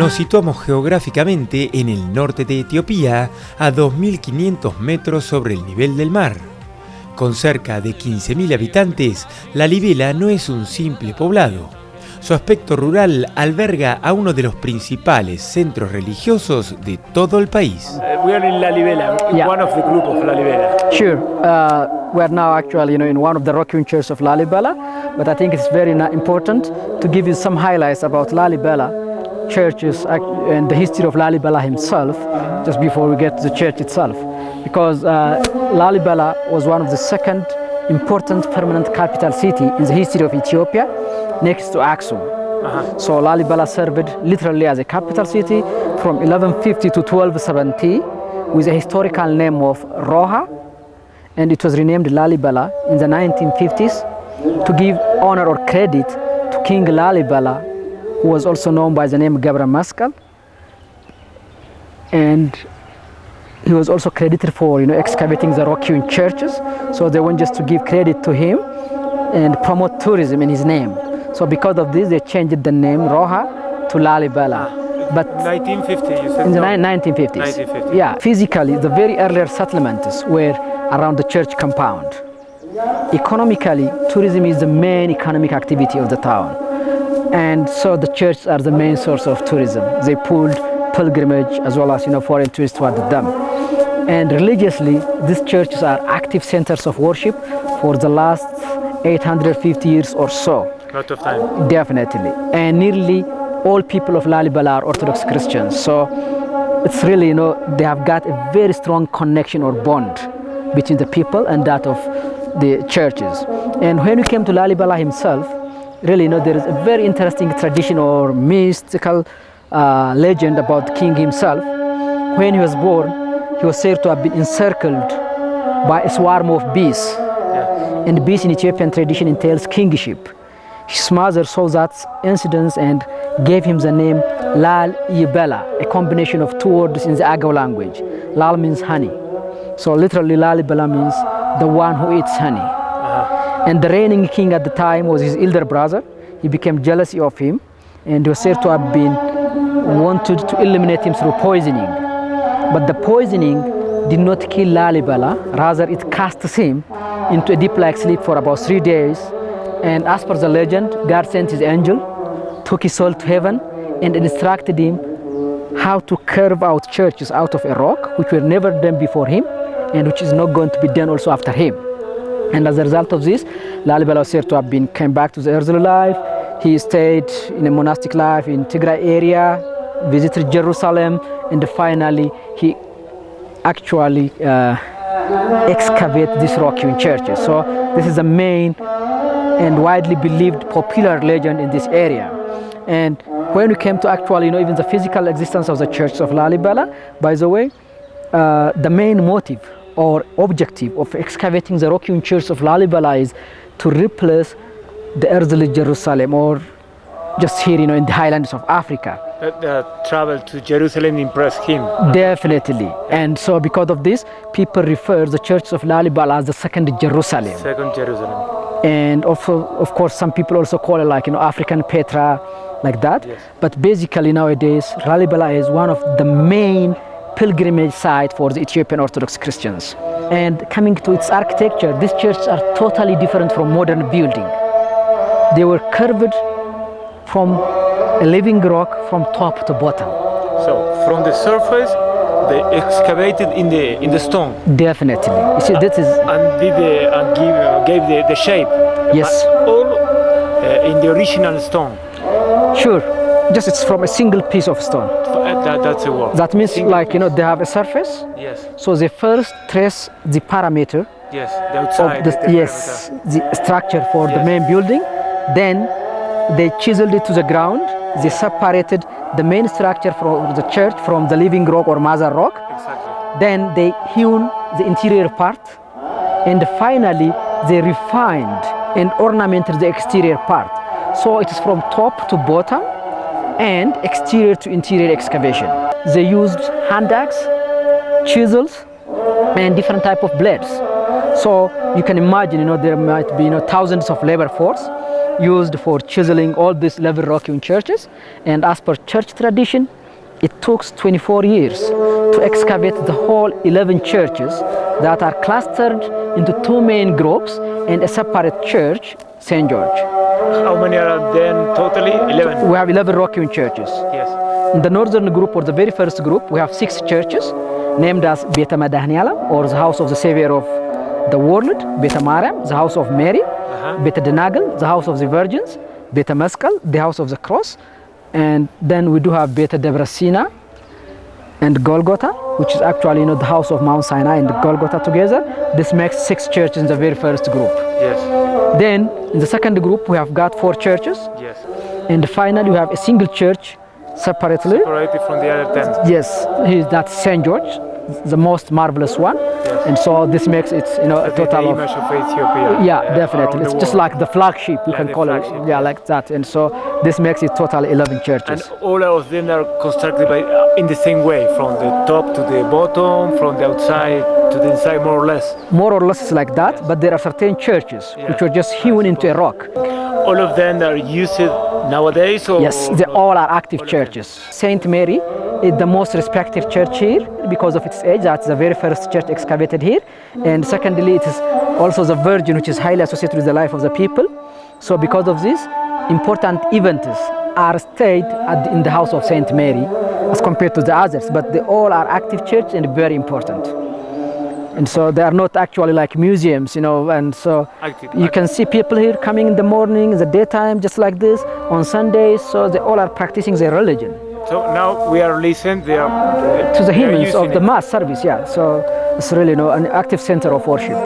Nos situamos geográficamente en el norte de Etiopía, a 2.500 metros sobre el nivel del mar. Con cerca de 15.000 habitantes, Lalibela no es un simple poblado. Su aspecto rural alberga a uno de los principales centros religiosos de todo el país. We are in Lalibela, one of the group of Lalibela. Sure. We are now actually, in one of the rock churches of Lalibela, but I think it's very important to give you some highlights about Lalibela churches and the history of Lalibela himself, just before we get to the church itself, because Lalibela was one of the second important permanent capital city in the history of Ethiopia, next to Aksum. So Lalibela served literally as a capital city from 1150 to 1270 with a historical name of Roha, and it was renamed Lalibela in the 1950s to give honor or credit to King Lalibela, who was also known by the name Gabra Maskal, and he was also credited for excavating the rock-hewn churches. So they want just to give credit to him and promote tourism in his name. So because of this, they changed the name Roha to Lalibela. But 1950, you said? In the no. 1950s. 1950. Yeah, physically, the very earlier settlements were around the church compound. Economically, tourism is the main economic activity of the town. And so the churches are the main source of tourism. They pulled pilgrimage as well as foreign tourists toward them. And religiously, these churches are active centers of worship for the last 850 years or so. A lot of time. Definitely. And nearly all people of Lalibela are Orthodox Christians. So it's really, they have got a very strong connection or bond between the people and that of the churches. And when we came to Lalibela himself, really, there is a very interesting tradition or mystical legend about the king himself. When he was born, he was said to have been encircled by a swarm of bees. Yeah. And bees in Ethiopian tradition entails kingship. His mother saw that incident and gave him the name Lalibela, a combination of two words in the Agaw language. Lal means honey. So literally Lalibela means the one who eats honey. And the reigning king at the time was his elder brother. He became jealous of him and was said to have been wanted to eliminate him through poisoning. But the poisoning did not kill Lalibela, rather it casts him into a deep-like sleep for about 3 days. And as per the legend, God sent his angel, took his soul to heaven, and instructed him how to carve out churches out of a rock, which were never done before him, and which is not going to be done also after him. And as a result of this, Lalibela was said to have came back to the earthly life. He stayed in a monastic life in Tigray area, visited Jerusalem, and finally he actually excavated these rock-hewn churches. So this is a main and widely believed popular legend in this area. And when we came to actually, even the physical existence of the church of Lalibela, by the way, the main motive or objective of excavating the rock-hewn church of Lalibela is to replace the earthly Jerusalem, or just here, in the highlands of Africa. The travel to Jerusalem impressed him. Definitely. And so because of this, people refer the church of Lalibela as the second Jerusalem. Second Jerusalem. And also, of course, some people also call it like, African Petra, like that. Yes. But basically nowadays, Lalibela is one of the main pilgrimage site for the Ethiopian Orthodox Christians. And coming to its architecture, these churches are totally different from modern building. They were curved from a living rock from top to bottom. So from the surface, they excavated in the stone. Definitely. You see, this is And gave the shape. Yes. All in the original stone. Sure. Just it's from a single piece of stone. That's a word. That means Single like, piece. they have a surface. Yes. So they first trace the parameter Yes. The outside. of the structure for the Yes. main building. Then they chiseled it to the ground. They separated the main structure from the church from the living rock or mother rock. Exactly. Then they hewn the interior part, and finally they refined and ornamented the exterior part. So it is from top to bottom and exterior to interior excavation. They used hand axe, chisels, and different type of blades. So you can imagine, there might be thousands of labor force used for chiseling all these 11 rock-hewn churches. And as per church tradition, it took 24 years to excavate the whole 11 churches that are clustered into 2 main groups and a separate church, St. George. How many are then totally? 11? We have 11 rock-hewn churches. Yes. In the northern group, or the very first group, we have 6 churches named as Beta Madahniala, or the house of the Savior of the world, Beta Mariam, the house of Mary, Beta Denagal, the house of the virgins, Beta Mescal, the house of the cross, and then we do have Beta Debrasina and Golgotha, which is actually the house of Mount Sinai and Golgotha together. This makes 6 churches in the very first group. Yes. Then in the second group we have got 4 churches. Yes. And finally we have a single church separately. Separated from the other 10. Yes, that's St. George, the most marvelous one. Yes. And so this makes it a total the of image of Ethiopia. yeah, definitely. It's just like the flagship, you Like can the call flagship, it. Yeah, like that. And so this makes it total 11 churches. And all of them are constructed in the same way, from the top to the bottom, from the outside to the inside, more or less. More or less it's like that, but there are certain churches which were just hewn into a rock. All of them are used nowadays? Or Yes, they all are active churches. Saint Mary is the most respected church here because of its age. That's the very first church excavated here. And secondly, it is also the Virgin, which is highly associated with the life of the people. So because of this, important events are stayed in the house of Saint Mary as compared to the others, but they all are active church and very important. And so they are not actually like museums, and so you can see people here coming in the morning, in the daytime, just like this, on Sundays, so they all are practicing their religion. So now we are listening To the hymns of the mass service, yeah. So it's really an active center of worship.